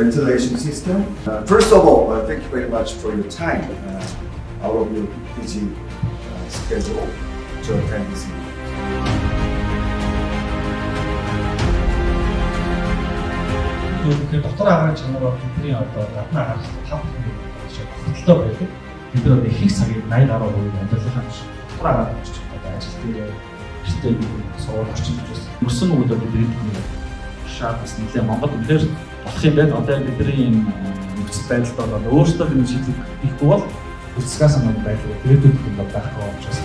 ventilation system. First of all, thank you very much for your time out of your busy schedule to attend this meeting. Тэгэхээр дотор агаарын чанараар бидний одоо гадна агаар 5% гэж хөдөлтөө байдаг. Бид нар их их цагийг 80 гаруй хувийг амьдралынхаа дотор агаар гэж одоо ажил дээр гэртээ суугаад орчин учраас мөсөн үедээ бидний шаардс нэлээ Монгол үнээр болох юм байна. Одоо бидний нөхцөл байдалд бол өөрсдөө энэ шийдлийг хийхгүй бол үлсгээс хамааран байдлыг ирээдүйд болох байхгүй учраас.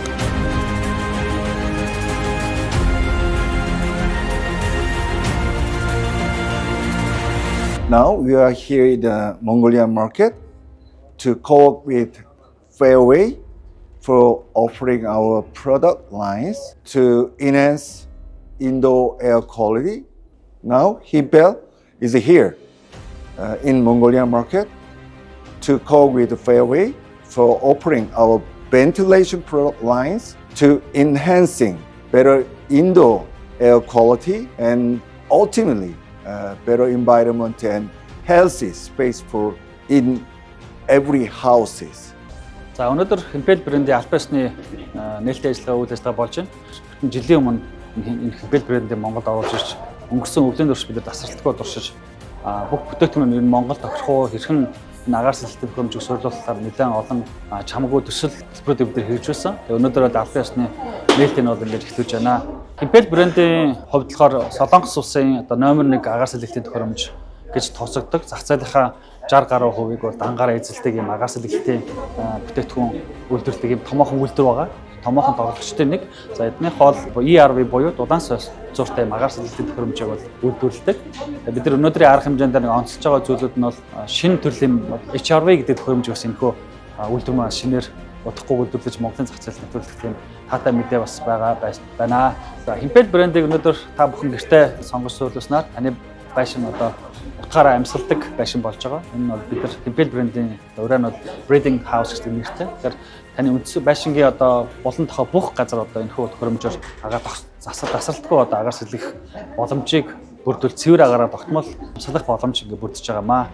Now we are here in the Mongolian market to co-work with Fairway for offering our product lines to enhance indoor air quality. Now Himpel is here in Mongolian market to co-work with Fairway for offering our ventilation product lines to enhancing better indoor air quality and ultimately better environment and healthy space for in every houses. За өнөөдөр Himpel брендийн Alpesny нээлттэй ажиллагаа үйл ажиллагаа болж байна. Жилийн өмнө энэ Himpel брендийн Монголд оруулж ирж өнгөрсөн өвлийн турш бид тасралтгүй туршиж бүх бүтээгдэхүүн нь Монголд тохирох уу хэрхэн энэ агаар сэлтийн төхөөрөмжийг сурлуулахаар нэлээд олон чамгүй төсөл төлбөрүүд бид хэрэгжүүлсэн. Тэгээ өнөөдөр бол Alpesny нээлтийг нь бол ингэж эхлүүлж байна. Himpel брендийн хувьд болохоор Солонгос улсын одоо номер 1 агаар сэлтийн төхөөрөмж гэж тооцогддог. Зах зээлийнхаа 60 гаруй хувийг бол дангаараа эзэлдэг юм агаар сэлтийн бүтээгдэхүүн үйлдвэрлэдэг юм томоохон үйлдвэр байгаа. Томоохон тоглогчтой нэг. За эднийх бол ERV буюу дулаан зуртай агаар сэлтийн төхөөрөмжийг бол үйлдвэрлэдэг. Бид нар өнөөдрийн арга хэмжээнд нэг онцлж байгаа зүйлүүд нь бол шинэ төрлийн HRV гэдэг төхөөрөмж бас энэхүү үйлдвэр маань шинээр удахгүй үйлдвэрлэж Монголын зах зээлд нэвтрүүлэх юм таатай мэдээ бас байна. За Himpel брендийг өнөөдөр та бүхэн гэртээ сонгож сурлуулснаар таны байшин одоо утгаараа амьсгалдаг байшин болж байгаа. Энэ нь бол бид нар Himpel брендийн ураа нь бол breeding house гэдэг нэртэй. Тэгэхээр таны үндсэн байшингийн одоо болон тохой бүх газар одоо энэхүү төхөөрөмжөөр агаар тасралтгүй одоо агаар сэлгэх боломжийг бүрдүүл цэвэр агаараар тогтмол амсгалах боломж ингээ бүрдэж байгаамаа.